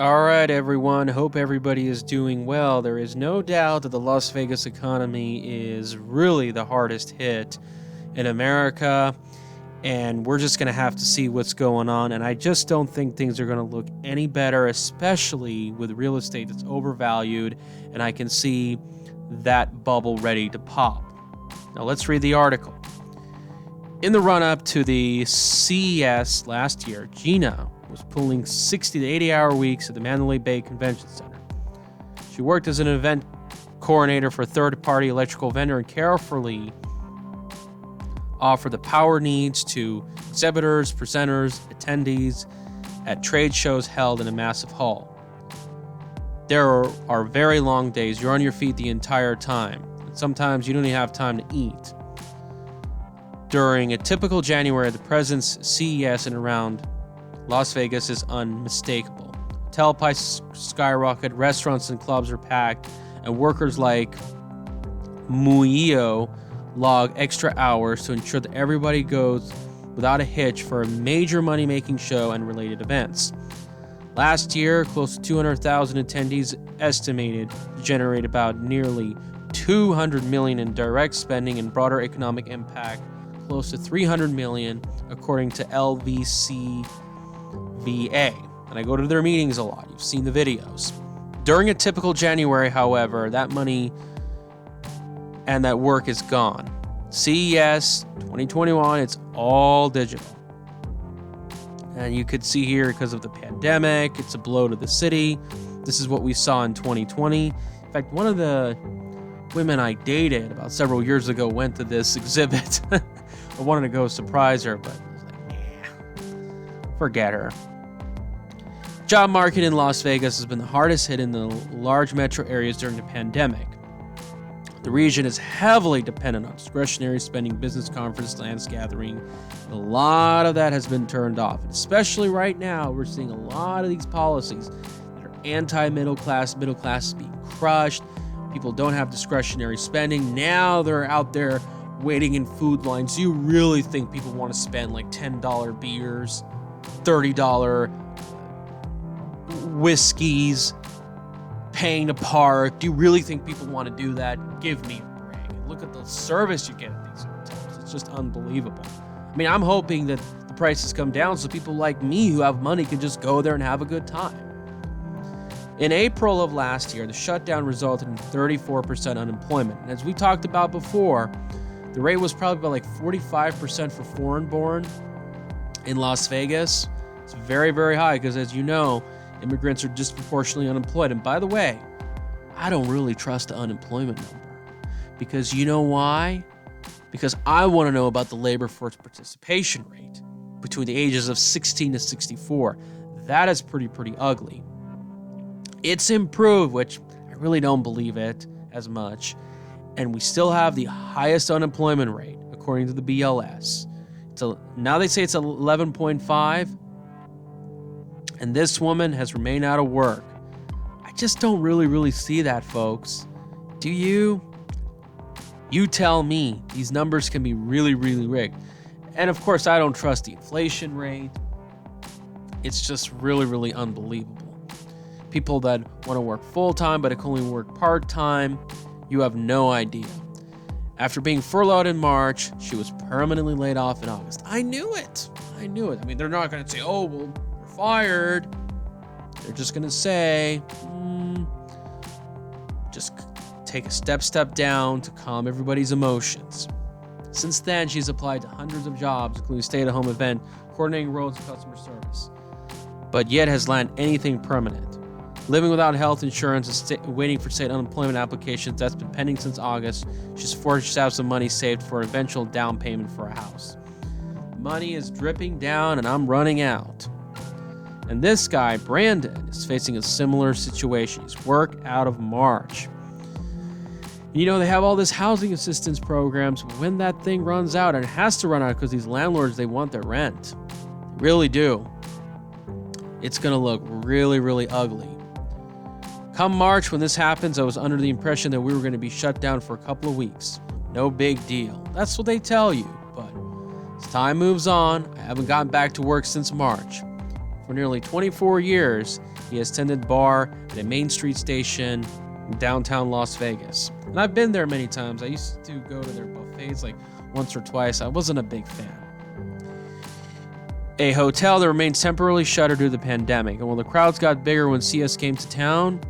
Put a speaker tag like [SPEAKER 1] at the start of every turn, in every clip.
[SPEAKER 1] All right, everyone. Hope everybody is doing well. There is no doubt that the Las Vegas economy is really the hardest hit in America, and we're just going to have to see what's going on. And I just don't think things are going to look any better, especially with real estate that's overvalued, and I can see that bubble ready to pop. Now, let's read the article. In the run-up to the CES last year, Dina was pulling 60 to 80-hour weeks at the Mandalay Bay Convention Center. She worked as an event coordinator for a third-party electrical vendor and carefully offered the power needs to exhibitors, presenters, attendees at trade shows held in a massive hall. There are very long days. You're on your feet the entire time. And sometimes you don't even have time to eat. During a typical January, the presence CES and around Las Vegas is unmistakable. Hotel prices skyrocket, restaurants and clubs are packed, and workers like Muio log extra hours to ensure that everybody goes without a hitch for a major money-making show and related events. Last year, close to 200,000 attendees estimated to generate about nearly $200 million in direct spending and broader economic impact, close to $300 million, according to LVCVA. And I go to their meetings a lot. You've seen the videos. During a typical January, however, that money and that work is gone. CES 2021, it's all digital. And you could see here, because of the pandemic, it's a blow to the city. This is what we saw in 2020. In fact, one of the women I dated about several years ago went to this exhibit. I wanted to go surprise her, but I was like, nah, forget her. Job market in Las Vegas has been the hardest hit in the large metro areas during the pandemic. The region is heavily dependent on discretionary spending, business conference, dance gathering, and a lot of that has been turned off. And especially right now, we're seeing a lot of these policies that are anti-middle class. Middle class is being crushed. People don't have discretionary spending. Now they're out there waiting in food lines. Do you really think people want to spend like $10 beers, $30 whiskeys, paying to park? Do you really think people want to do that? Give me a break. Look at the service you get at these hotels. It's just unbelievable. I mean, I'm hoping that the prices come down so people like me who have money can just go there and have a good time. In April of last year, the shutdown resulted in 34% unemployment. And as we talked about before, the rate was probably about like 45% for foreign-born in Las Vegas. It's very, very high because, as you know, immigrants are disproportionately unemployed. And by the way, I don't really trust the unemployment number. Because you know why? Because I want to know about the labor force participation rate between the ages of 16 to 64. That is pretty ugly. It's improved, which I really don't believe it as much. And we still have the highest unemployment rate, according to the BLS. Now they say it's 11.5. And this woman has remained out of work. I just don't really see that, folks. Do you? You tell me. These numbers can be really rigged. And of course, I don't trust the inflation rate. It's just really unbelievable. People that want to work full-time but can only work part-time, you have no idea. After being furloughed in March, she was permanently laid off in August. I knew it. I mean, they're not going to say, oh, well, you're fired. They're just going to say, just take a step down to calm everybody's emotions. Since then, she's applied to hundreds of jobs, including stay-at-home event, coordinating roles and customer service, but yet has landed anything permanent. Living without health insurance and waiting for state unemployment applications that's been pending since August, she's forced to have some money saved for an eventual down payment for a house. Money is dripping down and I'm running out. And this guy, Brandon, is facing a similar situation. He's worked out of March. You know, they have all this housing assistance programs. When that thing runs out, and it has to run out because these landlords, they want their rent. They really do. It's going to look really ugly. Come March, when this happens, I was under the impression that we were going to be shut down for a couple of weeks. No big deal. That's what they tell you. But as time moves on, I haven't gotten back to work since March. For nearly 24 years, he has tended bar at a Main Street station in downtown Las Vegas. And I've been there many times. I used to go to their buffets like once or twice. I wasn't a big fan. A hotel that remains temporarily shuttered due to the pandemic. And while the crowds got bigger when CS came to town,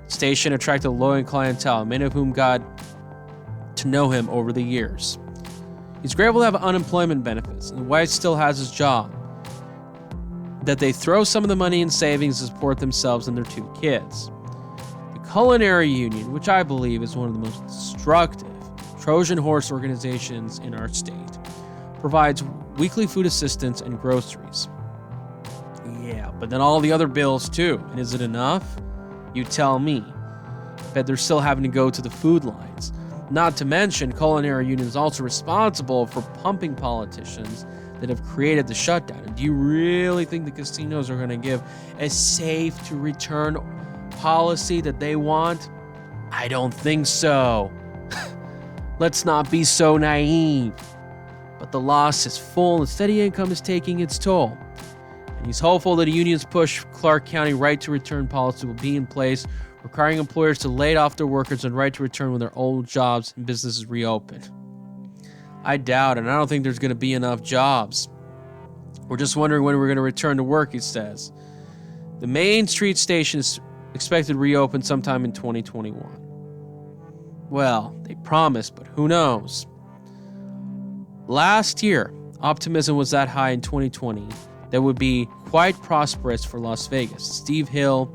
[SPEAKER 1] the station attracted a loyal clientele, many of whom got to know him over the years. He's grateful to have unemployment benefits, and the wife still has his job. That they throw some of the money in savings to support themselves and their 2 kids. The Culinary Union, which I believe is one of the most destructive Trojan horse organizations in our state, provides weekly food assistance and groceries. Yeah, but then all the other bills too. And is it enough? You tell me. Bet they're still having to go to the food lines. Not to mention, Culinary Union is also responsible for pumping politicians that have created the shutdown. And do you really think the casinos are going to give a safe-to-return policy that they want? I don't think so. Let's not be so naive. But the loss is full and steady income is taking its toll. And he's hopeful that a union's push Clark County right to return policy will be in place, requiring employers to lay off their workers and right to return when their old jobs and businesses reopen. I doubt it, and I don't think there's going to be enough jobs. We're just wondering when we're going to return to work, he says. The Main Street station is expected to reopen sometime in 2021. Well, they promised, but who knows? Last year, optimism was that high in 2020 that would be quite prosperous for Las Vegas. Steve Hill,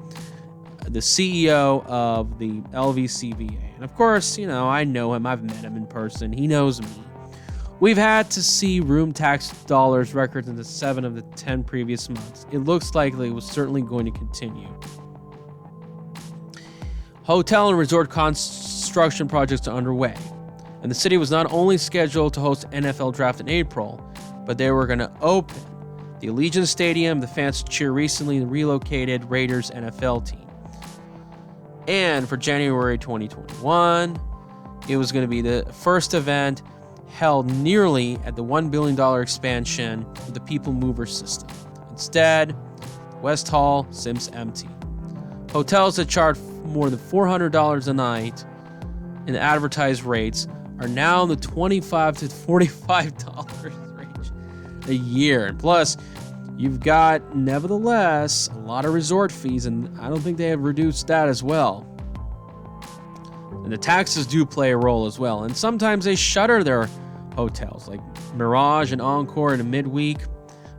[SPEAKER 1] the CEO of the LVCVA. And of course, I know him. I've met him in person. He knows me. We've had to see room tax dollars records in the 7 of the 10 previous months. It looks likely it was certainly going to continue. Hotel and resort construction projects are underway. And the city was not only scheduled to host NFL draft in April, but they were going to open the Allegiant Stadium, the fans cheer recently relocated Raiders NFL team. And for January 2021, it was going to be the first event held nearly at the $1 billion expansion of the People Mover system. Instead, West Hall seems empty. Hotels that charge more than $400 a night in advertised rates are now in the $25 to $45 range a year. And plus, you've got, nevertheless, a lot of resort fees, and I don't think they have reduced that as well. And the taxes do play a role as well. And sometimes they shutter their hotels, like Mirage and Encore in a midweek.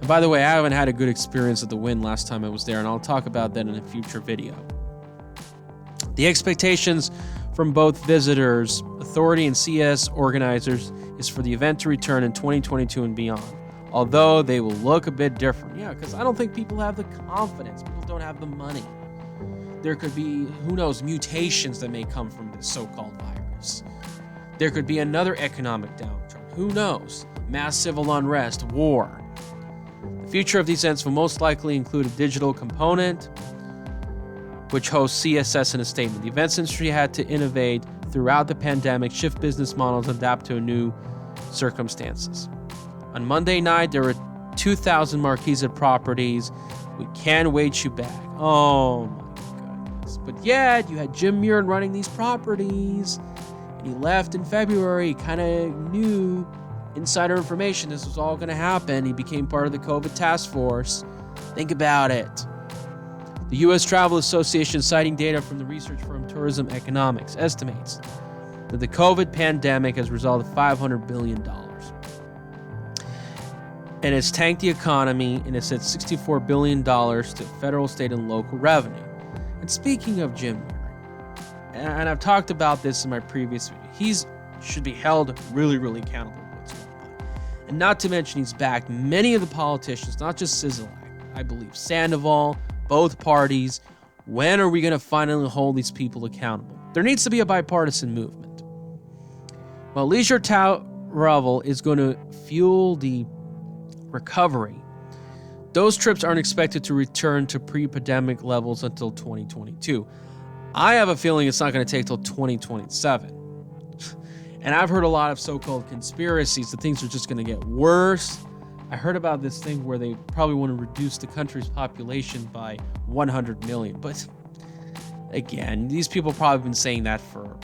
[SPEAKER 1] And by the way, I haven't had a good experience at the Wynn last time I was there, and I'll talk about that in a future video. The expectations from both visitors, authority, and CS organizers is for the event to return in 2022 and beyond. Although they will look a bit different. Yeah, because I don't think people have the confidence. People don't have the money. There could be, who knows, mutations that may come from this so-called virus. There could be another economic downturn. Who knows? Mass civil unrest, war. The future of these events will most likely include a digital component, which hosts CSS in a statement. The events industry had to innovate throughout the pandemic, shift business models, and adapt to new circumstances. On Monday night, there were 2,000 marquees at properties. We can't wait you back. Oh my goodness. But yet, you had Jim Murren running these properties. And he left in February. He kind of knew insider information. This was all going to happen. He became part of the COVID task force. Think about it. The U.S. Travel Association, citing data from the research firm Tourism Economics, estimates that the COVID pandemic has resulted in $500 billion. And it's tanked the economy, and it's at $64 billion to federal, state, and local revenue. And speaking of Jim Murren, and I've talked about this in my previous video, he should be held really, really accountable for what's going on. And not to mention, he's backed many of the politicians, not just Sisolak, I believe Sandoval, both parties. When are we going to finally hold these people accountable? There needs to be a bipartisan movement. Well, leisure travel is going to fuel the recovery. Those trips aren't expected to return to pre-pandemic levels until 2022. I have a feeling it's not going to take till 2027. And I've heard a lot of so-called conspiracies that things are just going to get worse, I heard about this thing where they probably want to reduce the country's population by 100 million. But again, these people probably been saying that for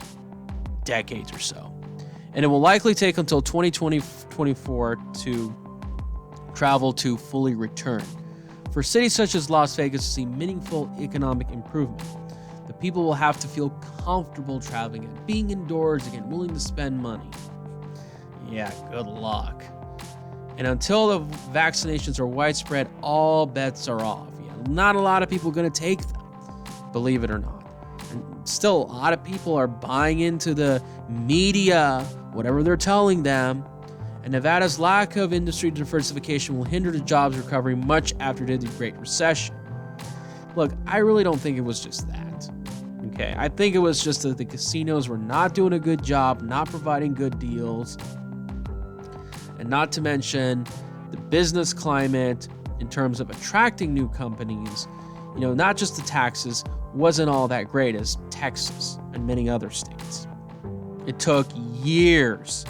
[SPEAKER 1] decades or so. And it will likely take until 2024 to travel to fully return. For cities such as Las Vegas to see meaningful economic improvement, the people will have to feel comfortable traveling and being indoors again, willing to spend money. Yeah, good luck. And until the vaccinations are widespread, all bets are off. Yeah, not a lot of people are going to take them, believe it or not. And still, a lot of people are buying into the media, whatever they're telling them. And Nevada's lack of industry diversification will hinder the jobs recovery much after the Great Recession. Look, I really don't think it was just that. Okay, I think it was just that the casinos were not doing a good job, not providing good deals, and not to mention the business climate in terms of attracting new companies. You know, not just the taxes wasn't all that great as Texas and many other states. It took years,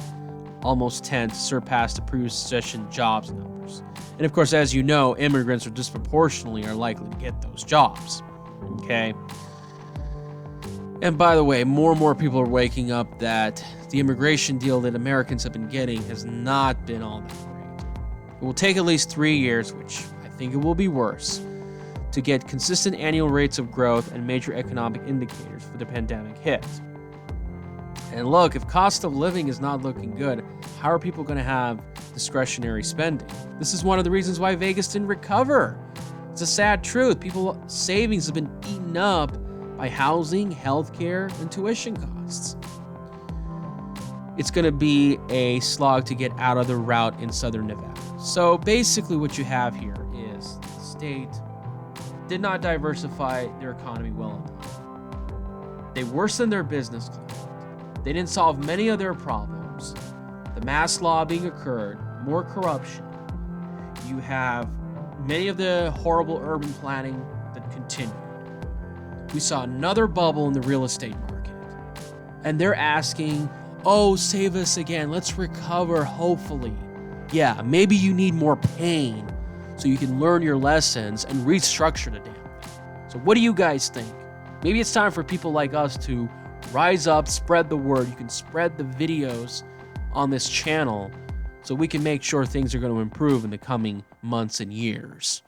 [SPEAKER 1] almost 10, to surpass the pre-recession jobs numbers. And of course, as you know, immigrants are disproportionately are likely to get those jobs. Okay. And by the way, more and more people are waking up that the immigration deal that Americans have been getting has not been all that great. It will take at least 3 years, which I think it will be worse, to get consistent annual rates of growth and major economic indicators for the pandemic hit. And look, if cost of living is not looking good, how are people going to have discretionary spending? This is one of the reasons why Vegas didn't recover. It's a sad truth. People's savings have been eaten up by housing, healthcare, and tuition costs. It's going to be a slog to get out of the route in southern Nevada. So basically what you have here is the state did not diversify their economy well enough. They worsened their business climate. They didn't solve many of their problems. The mass lobbying occurred, more corruption. You have many of the horrible urban planning that continued. We saw another bubble in the real estate market. And they're asking, oh, save us again. Let's recover, hopefully. Yeah, maybe you need more pain so you can learn your lessons and restructure the damn thing. So what do you guys think? Maybe it's time for people like us to rise up, spread the word. You can spread the videos on this channel so we can make sure things are going to improve in the coming months and years.